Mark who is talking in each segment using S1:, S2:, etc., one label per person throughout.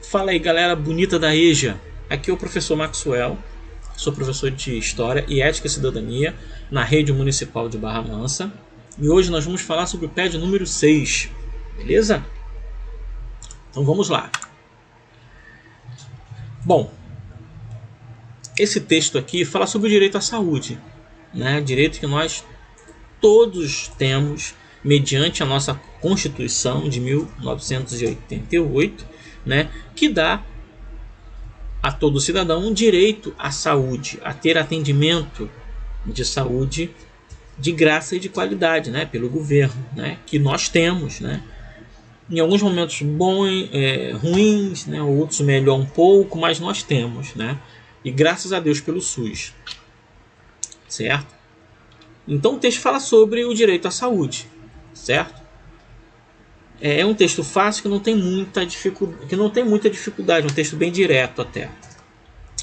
S1: Fala aí, galera bonita da EJA. Aqui é o professor Maxwell. Sou professor de História e Ética e Cidadania na Rede Municipal de Barra Mansa. E hoje nós vamos falar sobre o PED número 6. Beleza? Então vamos lá. Bom, esse texto aqui fala sobre o direito à saúde, né? Direito que nós todos temos mediante a nossa Constituição de 1988, né? Que dá a todo cidadão um direito à saúde, a ter atendimento de saúde de graça e de qualidade, né? Pelo governo, né? Que nós temos, né? Em alguns momentos bons, ruins, né? Outros melhor um pouco, mas nós temos, né? E graças a Deus pelo SUS, certo? Então o texto fala sobre o direito à saúde, certo? É um texto fácil que não tem muita dificuldade, um texto bem direto até.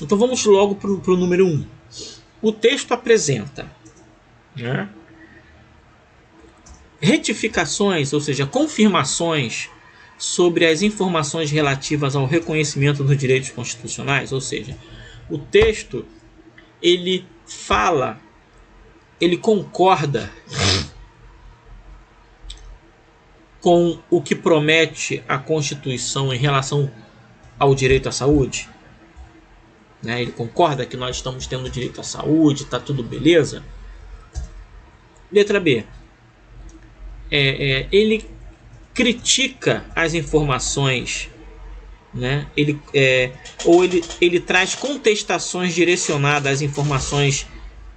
S1: Então vamos logo para o número 1. O texto apresenta, né, retificações, ou seja, confirmações sobre as informações relativas ao reconhecimento dos direitos constitucionais, ou seja, o texto ele concorda com o que promete a Constituição em relação ao direito à saúde, né? Ele concorda que nós estamos tendo direito à saúde, está tudo beleza. Letra B. Ele critica as informações, né? Ele traz contestações direcionadas às informações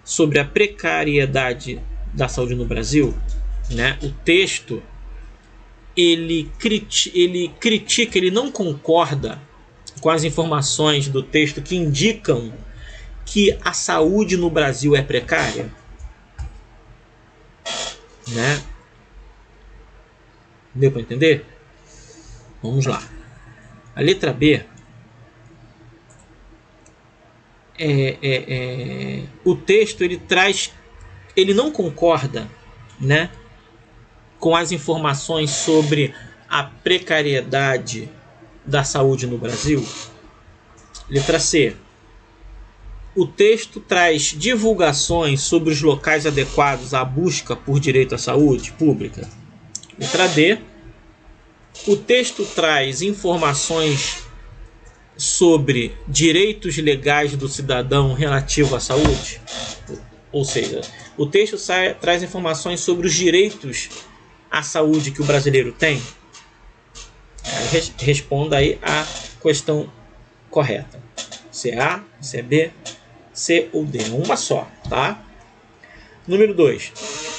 S1: sobre a precariedade da saúde no Brasil, né? O texto ele critica, ele não concorda com as informações do texto que indicam que a saúde no Brasil é precária, né? Deu para entender? Vamos lá. A letra B. O texto ele não concorda, né, com as informações sobre a precariedade da saúde no Brasil. Letra C. O texto traz divulgações sobre os locais adequados à busca por direito à saúde pública. Letra D. O texto traz informações sobre direitos legais do cidadão relativo à saúde. Ou seja, o texto traz informações sobre os direitos à saúde que o brasileiro tem. Responda aí a questão correta. Se é A, se é B, C ou D. Uma só, tá? Número 2.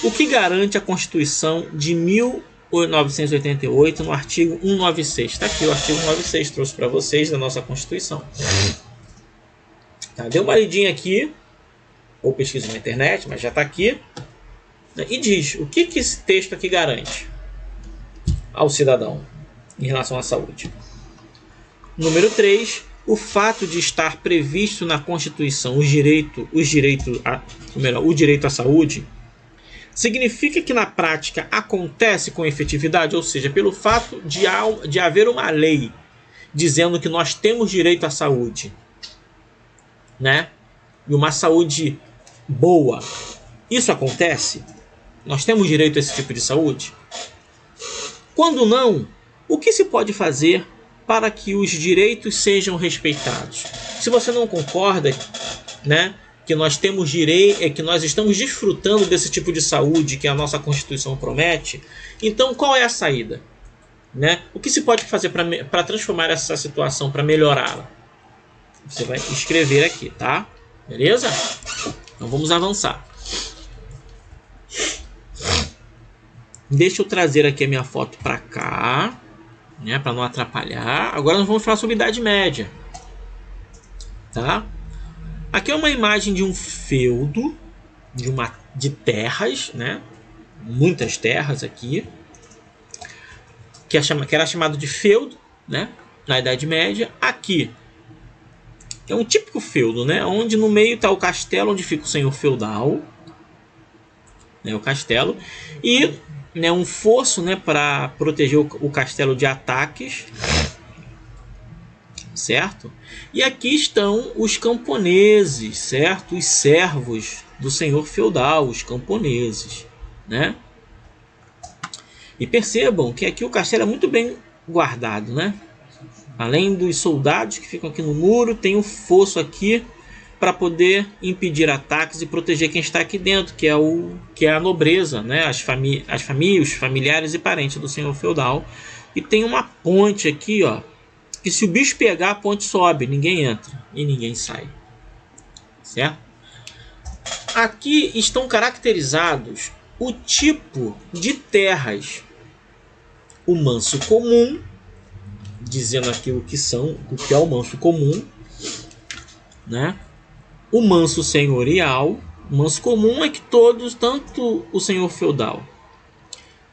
S1: O que garante a Constituição de 1988 no artigo 196? Está aqui o artigo 196, trouxe para vocês da nossa Constituição. Tá, deu uma lidinha aqui, ou pesquisa na internet, mas já está aqui. E diz o que esse texto aqui garante ao cidadão em relação à saúde. Número 3. O fato de estar previsto na Constituição o direito à saúde significa que na prática acontece com efetividade, ou seja, pelo fato de haver uma lei dizendo que nós temos direito à saúde, né? E uma saúde boa. Isso acontece? Nós temos direito a esse tipo de saúde? Quando não, o que se pode fazer para que os direitos sejam respeitados? Se você não concorda, né, que nós temos direito, que nós estamos desfrutando desse tipo de saúde que a nossa Constituição promete, então qual é a saída? Né? O que se pode fazer para transformar essa situação, para melhorá-la? Você vai escrever aqui, tá? Beleza? Então vamos avançar. Deixa eu trazer aqui a minha foto para cá, né, para não atrapalhar. Agora nós vamos falar sobre Idade Média, tá? Aqui é uma imagem de um feudo, de terras, né? Muitas terras aqui, que era chamado de feudo, né? Na Idade Média. Aqui é um típico feudo, né? Onde no meio está o castelo, onde fica o senhor feudal, né? O castelo, e, né, um fosso, né, para proteger o castelo de ataques. certo? E aqui estão os camponeses, certo? Os servos do senhor feudal, os camponeses, né? E percebam que aqui o castelo é muito bem guardado, né? Além dos soldados que ficam aqui no muro, tem um fosso aqui para poder impedir ataques e proteger quem está aqui dentro, que é a nobreza, né? As famílias, os familiares e parentes do senhor feudal. E tem uma ponte aqui, ó, que se o bicho pegar, a ponte sobe, ninguém entra e ninguém sai, certo? Aqui estão caracterizados o tipo de terras: o manso comum, dizendo aqui o que é o manso comum, né? O manso senhorial. O manso comum é que todos, tanto o senhor feudal,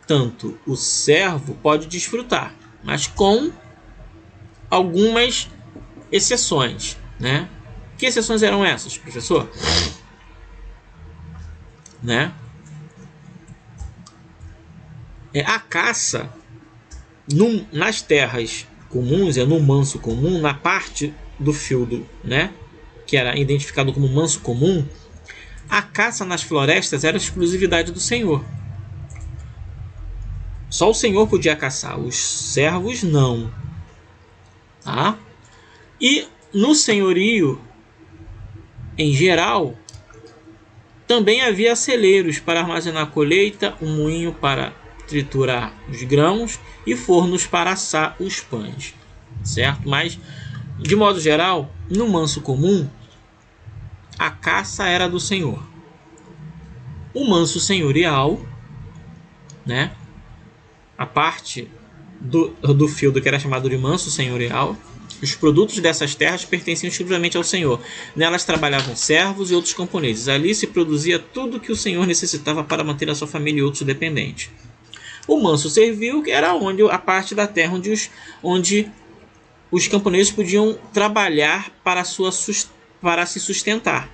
S1: tanto o servo, pode desfrutar, mas com algumas exceções, né? Que exceções eram essas, professor? Né? A caça nas terras comuns, no manso comum, na parte do feudo, né, que era identificado como manso comum, a caça nas florestas era exclusividade do senhor. Só o senhor podia caçar, os servos não. Tá? E no senhorio, em geral, também havia celeiros para armazenar a colheita, um moinho para triturar os grãos e fornos para assar os pães, certo? Mas, de modo geral, no manso comum, a caça era do senhor. O manso senhorial, né? A parte do feudo que era chamado de manso senhorial, os produtos dessas terras pertenciam exclusivamente ao senhor. Nelas trabalhavam servos e outros camponeses. Ali se produzia tudo que o senhor necessitava para manter a sua família e outros dependentes. O manso servil, que era a parte da terra onde os camponeses podiam trabalhar para se sustentar,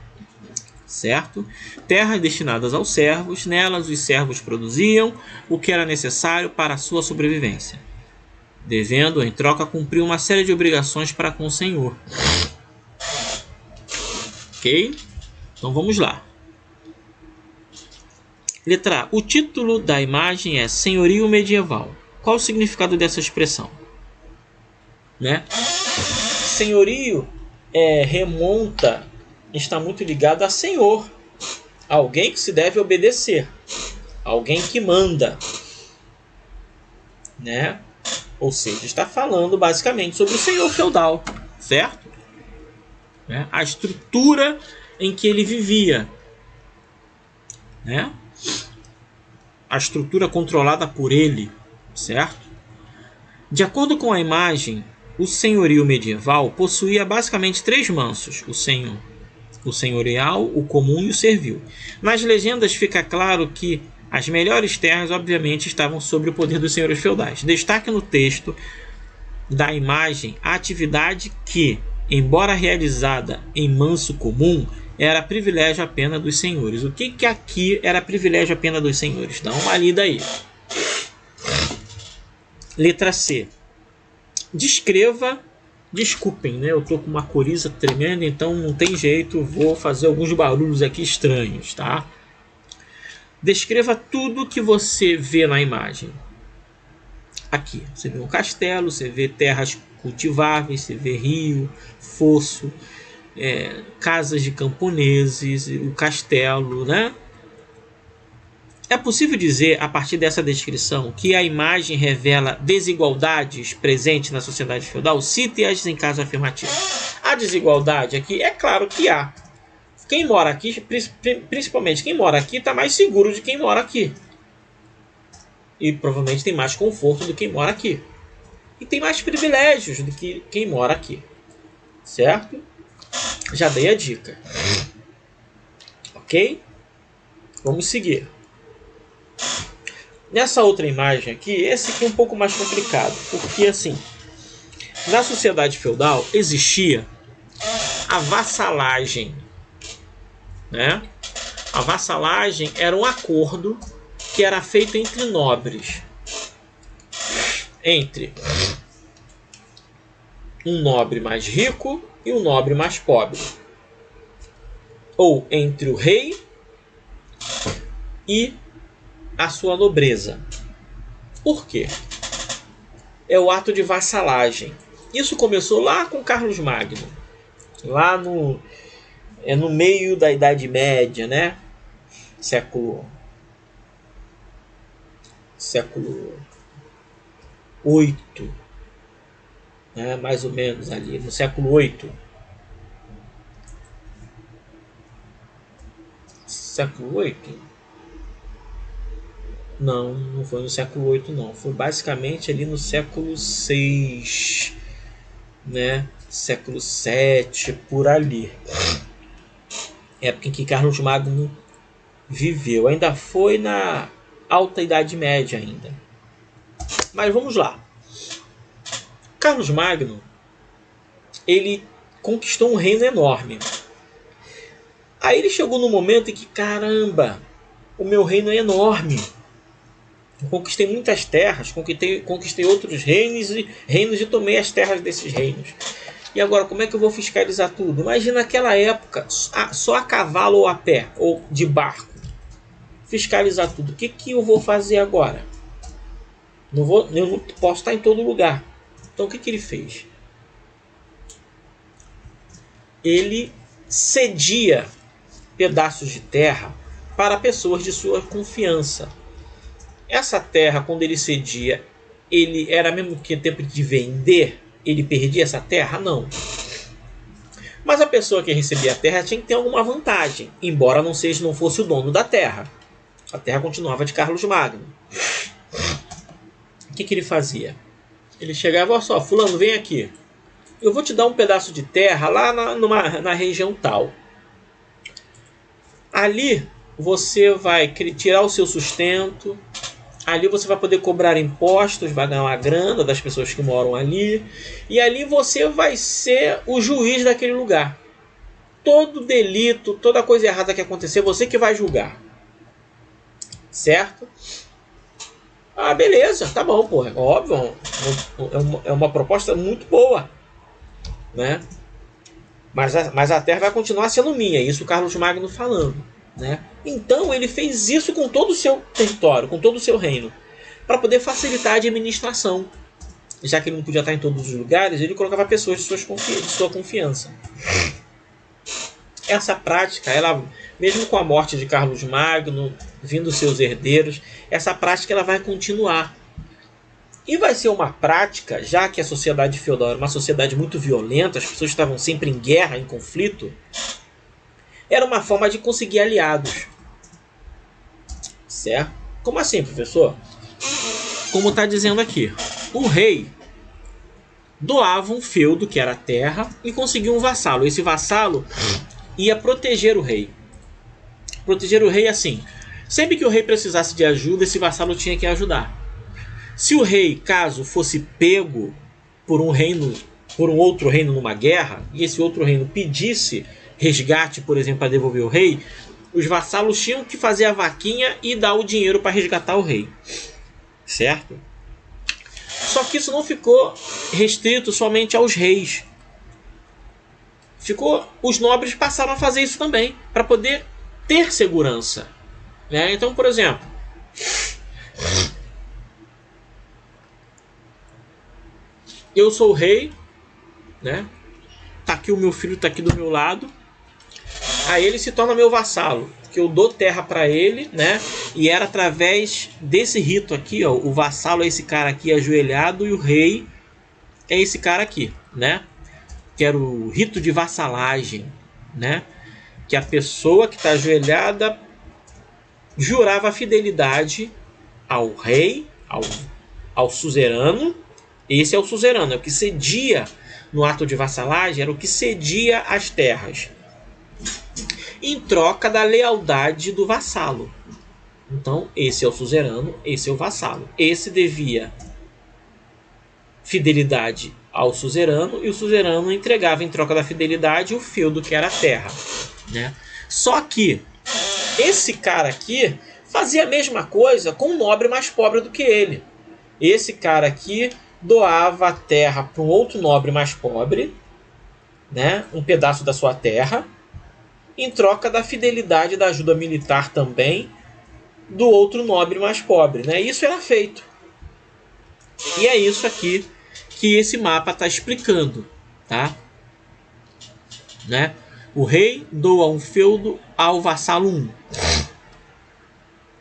S1: certo? Terras destinadas aos servos. Nelas os servos produziam o que era necessário para a sua sobrevivência, devendo, em troca, cumprir uma série de obrigações para com o senhor. Ok? Então vamos lá. Letra A. O título da imagem é Senhorio Medieval. Qual o significado dessa expressão? Né? Senhorio está muito ligado a senhor. Alguém que se deve obedecer. Alguém que manda. Né? Ou seja, está falando basicamente sobre o senhor feudal, certo? Né? A estrutura em que ele vivia, né? A estrutura controlada por ele, certo? De acordo com a imagem, o senhorio medieval possuía basicamente 3 mansos: o senhorial, o comum e o servil. Nas legendas fica claro que as melhores terras, obviamente, estavam sob o poder dos senhores feudais. Destaque no texto da imagem a atividade que, embora realizada em manso comum, era privilégio apenas dos senhores. O que aqui era privilégio apenas dos senhores? Dá uma lida aí. Letra C. Desculpem, né? Eu tô com uma coriza tremenda, então não tem jeito, vou fazer alguns barulhos aqui estranhos, tá? Descreva tudo que você vê na imagem. Aqui, você vê um castelo, você vê terras cultiváveis, você vê rio, fosso, casas de camponeses, o castelo, né? É possível dizer, a partir dessa descrição, que a imagem revela desigualdades presentes na sociedade feudal? Cite-as em caso afirmativo. A desigualdade aqui, é claro que há. Quem mora aqui, principalmente quem mora aqui, está mais seguro de quem mora aqui. E provavelmente tem mais conforto do que quem mora aqui. E tem mais privilégios do que quem mora aqui. Certo? Já dei a dica. Ok? Vamos seguir. Nessa outra imagem aqui, esse aqui é um pouco mais complicado. Porque assim, na sociedade feudal existia a vassalagem. Né? A vassalagem era um acordo que era feito entre nobres. Entre um nobre mais rico e um nobre mais pobre, ou entre o rei e a sua nobreza. Por quê? É o ato de vassalagem. Isso começou lá com Carlos Magno, lá no meio da Idade Média, né? Século VIII, né? Mais ou menos ali, no século VIII. Século VIII? Não, não foi no século VIII, não. Foi basicamente ali no século VI, né? Século VII, por ali. Época em que Carlos Magno viveu. Ainda foi na Alta Idade Média ainda. Mas vamos lá. Carlos Magno, ele conquistou um reino enorme. Aí ele chegou no momento em que, caramba, o meu reino é enorme. Eu conquistei muitas terras, conquistei outros reinos e tomei as terras desses reinos. E agora, como é que eu vou fiscalizar tudo? Imagina naquela época, só a cavalo ou a pé, ou de barco. Fiscalizar tudo. O que eu vou fazer agora? Eu não posso estar em todo lugar. Então o que ele fez? Ele cedia pedaços de terra para pessoas de sua confiança. Essa terra, quando ele cedia, ele era mesmo que tempo de vender? Ele perdia essa terra? Não. Mas a pessoa que recebia a terra tinha que ter alguma vantagem, embora não fosse o dono da terra. A terra continuava de Carlos Magno. O que ele fazia? Ele chegava, olha só, fulano, vem aqui. Eu vou te dar um pedaço de terra lá na região tal. Ali você vai tirar o seu sustento. Ali você vai poder cobrar impostos, vai ganhar uma grana das pessoas que moram ali. E ali você vai ser o juiz daquele lugar. Todo delito, toda coisa errada que acontecer, você que vai julgar. Certo? Ah, beleza, tá bom, porra. Óbvio, é uma proposta muito boa, né? Mas a terra vai continuar sendo minha, isso o Carlos Magno falando, né? Então ele fez isso com todo o seu território, com todo o seu reino, para poder facilitar a administração. Já que ele não podia estar em todos os lugares, ele colocava pessoas de sua confiança. Essa prática, ela, mesmo com a morte de Carlos Magno, vindo seus herdeiros, essa prática ela vai continuar. E vai ser uma prática, já que a sociedade feudal era uma sociedade muito violenta, as pessoas estavam sempre em guerra, em conflito, era uma forma de conseguir aliados. Certo? Como assim, professor? Como está dizendo aqui, o rei doava um feudo, que era a terra, e conseguia um vassalo. Esse vassalo ia proteger o rei. Proteger o rei assim. Sempre que o rei precisasse de ajuda, esse vassalo tinha que ajudar. Se o rei, caso fosse pego por um outro reino numa guerra, e esse outro reino pedisse resgate, por exemplo, para devolver o rei, os vassalos tinham que fazer a vaquinha e dar o dinheiro para resgatar o rei. Certo? Só que isso não ficou restrito somente aos reis. Os nobres passaram a fazer isso também, para poder ter segurança. Né? Então, por exemplo, eu sou o rei, né? Tá aqui o meu filho, tá aqui do meu lado. Aí ele se torna meu vassalo, que eu dou terra para ele, né? E era através desse rito aqui, ó, o vassalo é esse cara aqui ajoelhado e o rei é esse cara aqui, né? Que era o rito de vassalagem, né? Que a pessoa que está ajoelhada jurava fidelidade ao rei, ao suzerano. Esse é o suzerano, é o que cedia no ato de vassalagem, era o que cedia as terras, em troca da lealdade do vassalo. Então, esse é o suzerano, esse é o vassalo. Esse devia fidelidade ao suzerano, e o suzerano entregava em troca da fidelidade o feudo, que era a terra, né? Só que esse cara aqui fazia a mesma coisa com um nobre mais pobre do que ele. Esse cara aqui doava a terra para um outro nobre mais pobre, né, um pedaço da sua terra, em troca da fidelidade da ajuda militar também do outro nobre mais pobre, né? Isso era feito. E é isso aqui que esse mapa está explicando, tá? Né? O rei doa um feudo ao vassalo 1.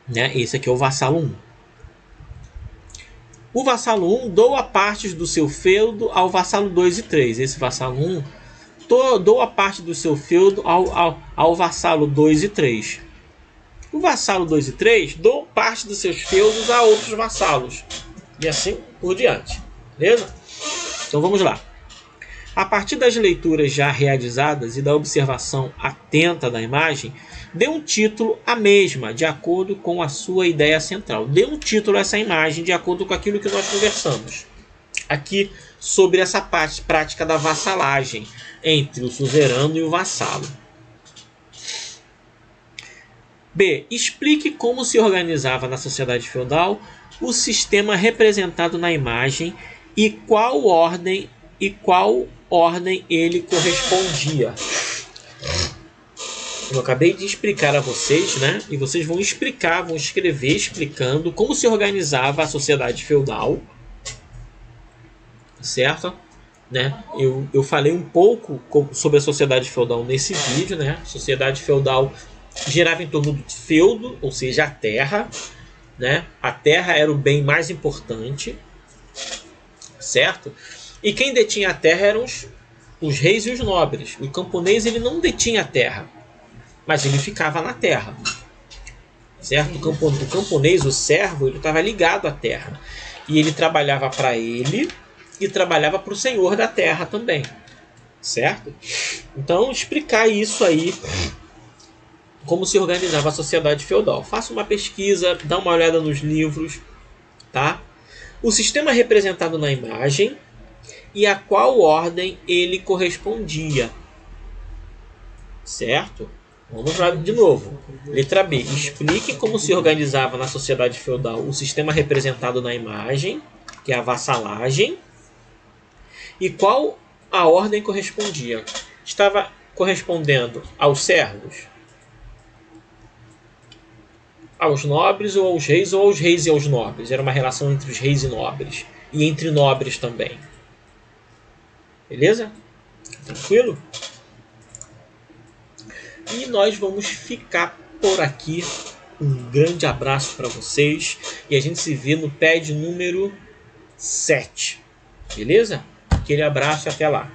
S1: Né? Esse aqui é o vassalo 1. O vassalo 1 doa partes do seu feudo ao vassalo 2 e 3. Esse vassalo 1 doa parte do seu feudo ao vassalo 2 e 3. O vassalo 2 e 3 doa parte dos seus feudos a outros vassalos. E assim por diante. Beleza? Então vamos lá. A partir das leituras já realizadas e da observação atenta da imagem, dê um título à mesma, de acordo com a sua ideia central. Dê um título a essa imagem, de acordo com aquilo que nós conversamos aqui sobre essa prática da vassalagem entre o suzerano e o vassalo. B. Explique como se organizava na sociedade feudal o sistema representado na imagem e qual ordem ele correspondia. Eu acabei de explicar a vocês, né? E vocês vão escrever explicando como se organizava a sociedade feudal, certo? Né? Eu falei um pouco sobre a sociedade feudal nesse vídeo, né? A sociedade feudal girava em torno do feudo, ou seja, a terra, né? A terra era o bem mais importante, certo? E quem detinha a terra eram os reis e os nobres. O camponês ele não detinha a terra, mas ele ficava na terra, certo? O camponês, o servo, ele estava ligado à terra e ele trabalhava para ele e trabalhava para o senhor da terra também, certo? Então explicar isso aí, como se organizava a sociedade feudal. Faça uma pesquisa, dá uma olhada nos livros, tá? O sistema representado na imagem e a qual ordem ele correspondia, certo? Vamos lá de novo. Letra B. Explique como se organizava na sociedade feudal o sistema representado na imagem, que é a vassalagem, e qual a ordem correspondia. Estava correspondendo aos servos, aos nobres ou aos reis e aos nobres. Era uma relação entre os reis e nobres. E entre nobres também. Beleza? Tranquilo? E nós vamos ficar por aqui. Um grande abraço para vocês. E a gente se vê no PED número 7. Beleza? Aquele abraço e até lá.